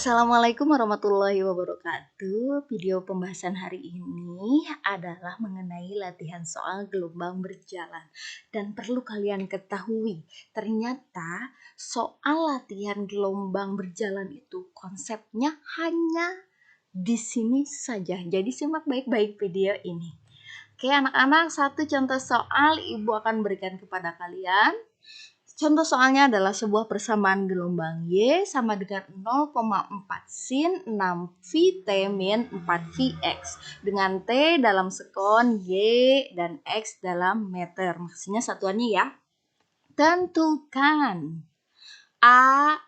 Assalamualaikum warahmatullahi wabarakatuh. Video pembahasan hari ini adalah mengenai latihan soal gelombang berjalan. Dan perlu kalian ketahui, ternyata soal latihan gelombang berjalan itu konsepnya hanya di sini saja. Jadi simak baik-baik video ini. Oke anak-anak, satu contoh soal ibu akan berikan kepada kalian. Contoh soalnya adalah sebuah persamaan gelombang Y sama dengan 0,4 sin 6 V T min 4 V X dengan T dalam sekon, Y dan X dalam meter. Maksudnya satuannya ya. Tentukan A.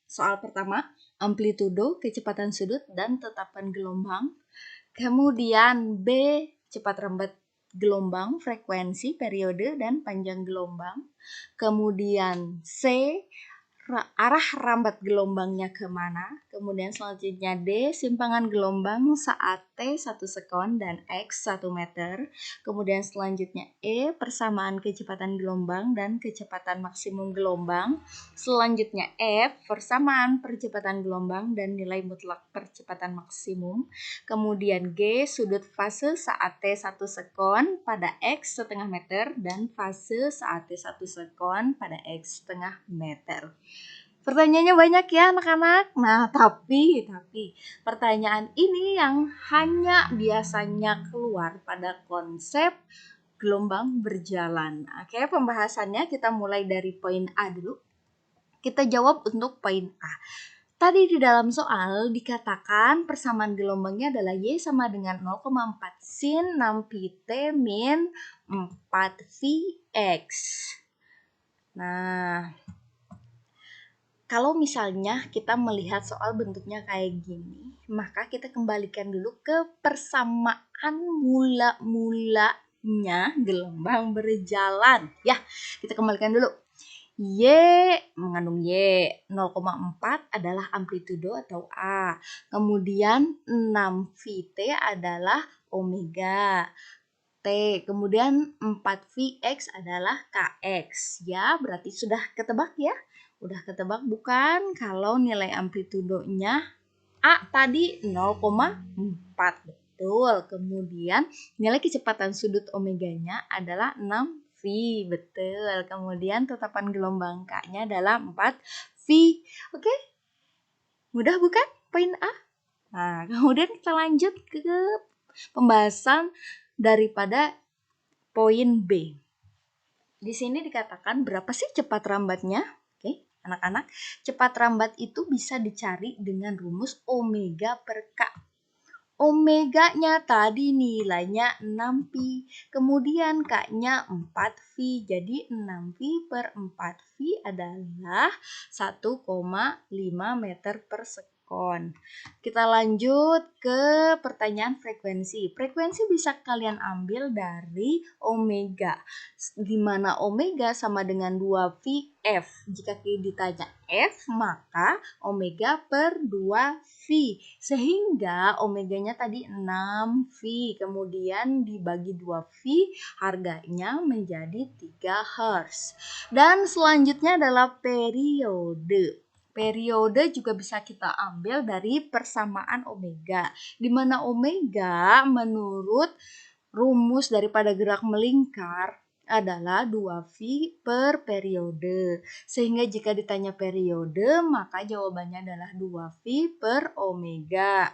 Soal pertama, amplitudo, kecepatan sudut, dan tetapan gelombang. Kemudian B. Cepat rambat gelombang, frekuensi, periode, dan panjang gelombang. Kemudian C. Arah rambat gelombangnya kemana. Kemudian selanjutnya D. Simpangan gelombang saat T 1 sekon dan X 1 meter. Kemudian selanjutnya E. Persamaan kecepatan gelombang dan kecepatan maksimum gelombang. Selanjutnya F. Persamaan percepatan gelombang dan nilai mutlak percepatan maksimum. Kemudian G. Sudut fase saat T 1 sekon pada X setengah meter dan fase saat T 1 sekon pada X setengah meter. Pertanyaannya banyak ya anak-anak. Nah, tapi pertanyaan ini yang hanya biasanya keluar pada konsep gelombang berjalan. Oke, pembahasannya kita mulai dari poin A dulu. Kita jawab untuk poin A. Tadi di dalam soal dikatakan persamaan gelombangnya adalah Y sama dengan 0,4 sin 6 pi T min 4 Vx. Nah, kalau misalnya kita melihat soal bentuknya kayak gini, maka kita kembalikan dulu ke persamaan mula-mulanya gelombang berjalan. Ya, kita kembalikan dulu. Y mengandung Y, 0,4 adalah amplitudo atau A. Kemudian 6 Vt adalah omega. T, kemudian 4 Vx adalah Kx. Ya, berarti sudah ketebak ya? Udah ketebak bukan? Kalau nilai amplitudonya A tadi 0,4. Betul. Kemudian nilai kecepatan sudut omeganya adalah 6 V. Betul. Kemudian tetapan gelombang K-nya adalah 4 V. Oke? Mudah bukan poin A? Nah, kemudian kita lanjut ke pembahasan daripada poin B. Di sini dikatakan berapa sih cepat rambatnya? Oke, anak-anak, cepat rambat itu bisa dicari dengan rumus omega per K. Omeganya tadi nilainya 6pi, kemudian K-nya 4V, jadi 6V per 4V adalah 1,5 meter per sekon. Kita lanjut ke pertanyaan frekuensi. Frekuensi bisa kalian ambil dari omega, di mana omega sama dengan 2VF. Jika ditanya F, maka omega per 2V, sehingga omeganya tadi 6V, kemudian dibagi 2V, harganya menjadi 3 Hz. Dan selanjutnya adalah periode. Periode juga bisa kita ambil dari persamaan omega, di mana omega menurut rumus daripada gerak melingkar adalah 2V per periode. Sehingga jika ditanya periode, maka jawabannya adalah 2V per omega.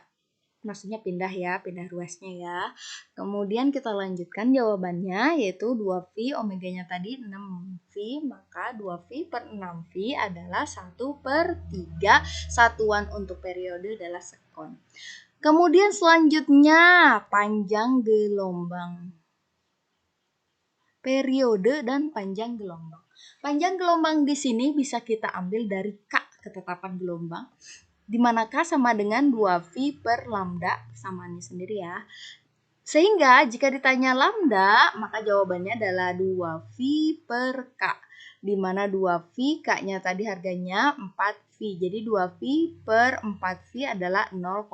Maksudnya pindah ya, pindah ruasnya ya. Kemudian kita lanjutkan jawabannya, yaitu 2V, omeganya tadi 6V, maka 2V per 6V adalah 1 per 3, satuan untuk periode adalah sekon. Kemudian selanjutnya, panjang gelombang. Periode dan panjang gelombang. Panjang gelombang di sini bisa kita ambil dari K, ketetapan gelombang, di mana K sama dengan 2V per lambda, persamaannya sendiri ya. Sehingga jika ditanya lambda, maka jawabannya adalah 2V per K, di mana 2V, K-nya tadi harganya 4V. Jadi 2V per 4V adalah 0,5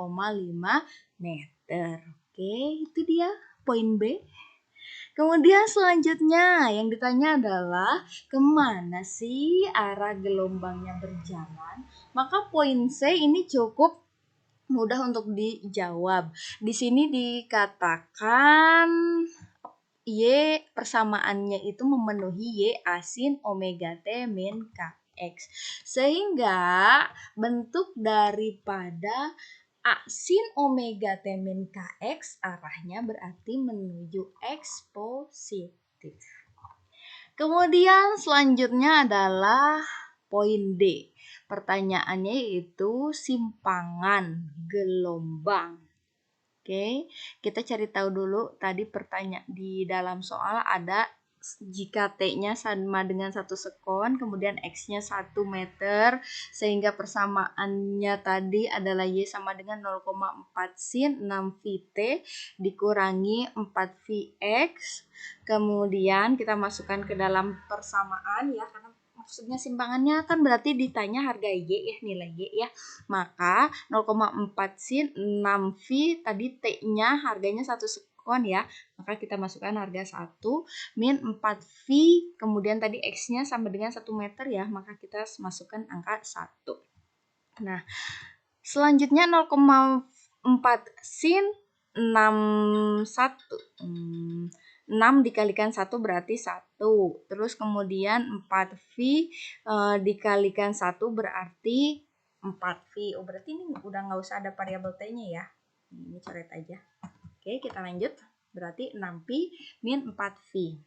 meter. Oke, itu dia poin B. Kemudian selanjutnya yang ditanya adalah kemana sih arah gelombangnya berjalan? Maka poin C ini cukup mudah untuk dijawab. Di sini dikatakan Y persamaannya itu memenuhi Y asin omega T min Kx. Sehingga bentuk daripada asin omega T min Kx arahnya berarti menuju X positif. Kemudian selanjutnya adalah poin D. Pertanyaannya yaitu simpangan gelombang. Oke, kita cari tahu dulu tadi pertanyaan di dalam soal ada jika T-nya sama dengan 1 sekon, kemudian X-nya 1 meter, sehingga persamaannya tadi adalah Y sama dengan 0,4 sin 6 VT dikurangi 4 VX. Kemudian kita masukkan ke dalam persamaan ya, karena maksudnya simpangannya kan berarti ditanya harga Y ya, nilai Y ya. Maka 0,4 sin 6 V tadi T-nya harganya 1 sekon ya. Maka kita masukkan harga 1 min 4 V, kemudian tadi X-nya sama dengan 1 meter ya, maka kita masukkan angka 1. Nah, selanjutnya 0,4 sin 6 6 dikalikan 1 berarti 1. Terus kemudian 4 V dikalikan 1 berarti 4 V. Oh, berarti ini udah nggak usah ada variabel T-nya ya. Ini coret aja. Oke, kita lanjut. Berarti 6 pi min 4 V.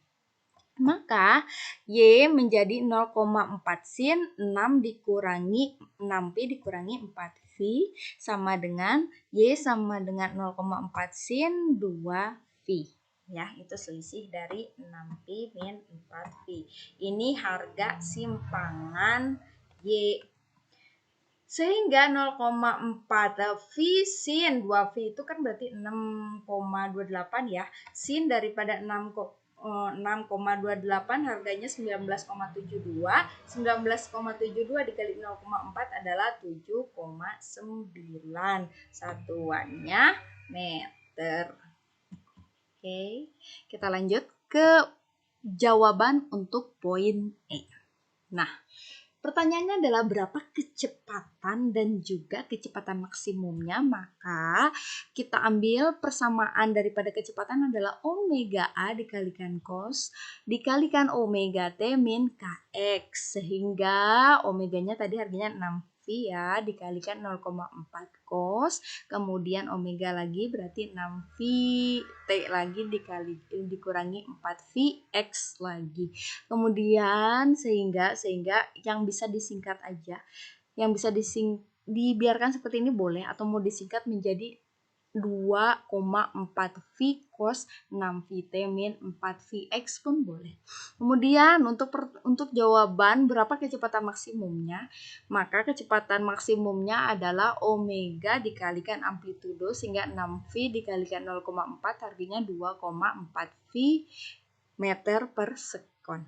Maka Y menjadi 0,4 sin 6 dikurangi 6 pi dikurangi 4 V sama dengan Y sama dengan 0,4 sin 2 V. Ya, itu selisih dari 6 pi min 4 V. Ini harga simpangan Y. Sehingga 0,4 V sin 2 V itu kan berarti 6,28 ya. Sin daripada 6,28 harganya 19,72. 19,72 dikali 0,4 adalah 7,9. Satuannya meter. Oke, kita lanjut ke jawaban untuk poin E. Nah, pertanyaannya adalah berapa kecepatan dan juga kecepatan maksimumnya, maka kita ambil persamaan daripada kecepatan adalah omega A dikalikan cos dikalikan omega T min Kx, sehingga omeganya tadi harganya 6 V ya, dikalikan 0,4 cos, kemudian omega lagi berarti 6 V, T lagi dikurangi 4 V X lagi. Kemudian sehingga yang bisa disingkat aja, yang bisa dibiarkan seperti ini boleh, atau mau disingkat menjadi 2,4 V cos 6 VT min 4 VX pun boleh. Kemudian untuk jawaban berapa kecepatan maksimumnya, maka kecepatan maksimumnya adalah omega dikalikan amplitudo, sehingga 6 V dikalikan 0,4 harganya 2,4 V meter per sekon.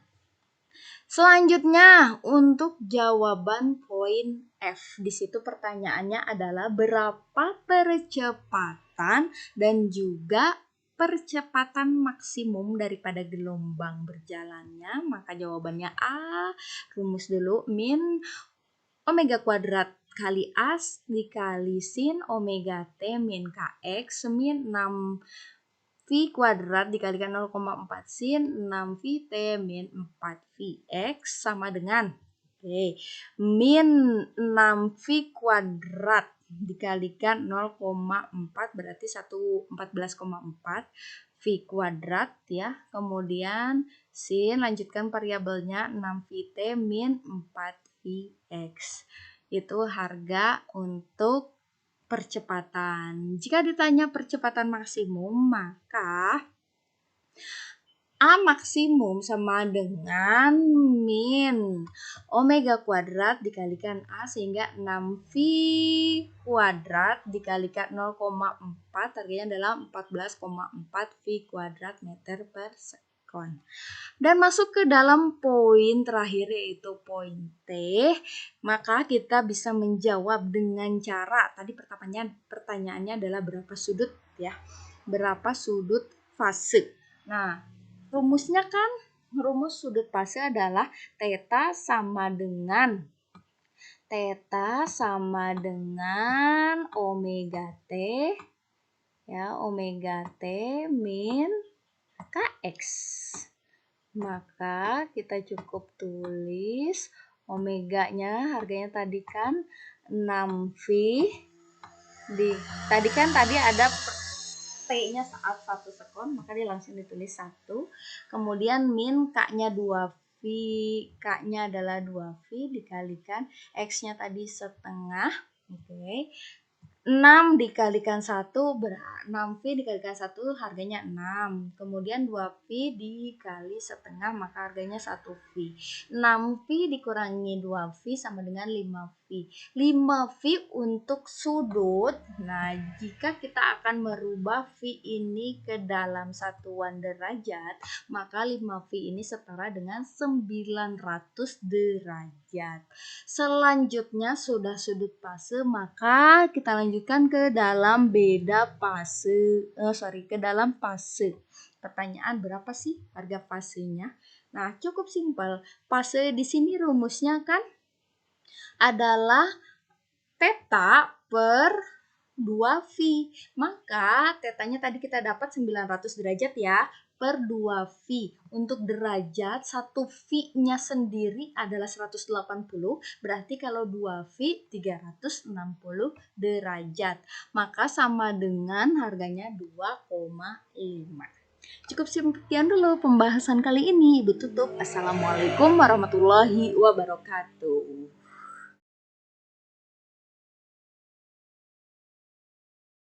Selanjutnya untuk jawaban poin F. Di situ pertanyaannya adalah berapa percepatan dan juga percepatan maksimum daripada gelombang berjalannya. Maka jawabannya A. Rumus dulu, min omega kuadrat kali A dikali sin omega T min Kx min 6 V kuadrat dikalikan 0,4 sin 6 VT min 4 VX sama dengan min 6 V kuadrat dikalikan 0,4 berarti 14,4 V kuadrat ya. Kemudian sin lanjutkan variabelnya 6 VT min 4 VX. Itu harga untuk percepatan. Jika ditanya percepatan maksimum, maka A maksimum sama dengan min omega kuadrat dikalikan A, sehingga 6 V kuadrat dikalikan 0,4 harganya adalah 14,4 V kuadrat meter per sekon. Dan masuk ke dalam poin terakhir yaitu poin T, maka kita bisa menjawab dengan cara tadi pertanyaannya adalah berapa sudut ya, berapa sudut fase. Nah, rumusnya kan, rumus sudut pase adalah theta sama dengan omega T, ya, omega T min Kx. Maka kita cukup tulis omeganya, harganya tadi kan 6V. Tadi ada T-nya saat 1 sekon, maka dia langsung ditulis 1. Kemudian min K-nya 2V. K-nya adalah 2V dikalikan X-nya tadi setengah. Oke. 6 dikalikan 1 6V dikalikan 1 harganya 6. Kemudian 2V dikali setengah maka harganya 1V. 6V dikurangi 2V sama dengan 5V. 5V untuk sudut. Nah, jika kita akan merubah V ini ke dalam satuan derajat, maka 5V ini setara dengan 900 derajat. Selanjutnya sudah sudut pase, maka kita lanjutkan ke dalam ke dalam pase. Pertanyaan, berapa sih harga pasenya? Nah, cukup simpel. Pase di sini rumusnya kan adalah theta per 2V. Maka tetanya tadi kita dapat 900 derajat ya, per 2V. Untuk derajat, 1V-nya sendiri adalah 180, berarti kalau 2V 360 derajat. Maka sama dengan harganya 2,5. Cukup sekian dulu pembahasan kali ini. Ibu tutup. Assalamualaikum warahmatullahi wabarakatuh.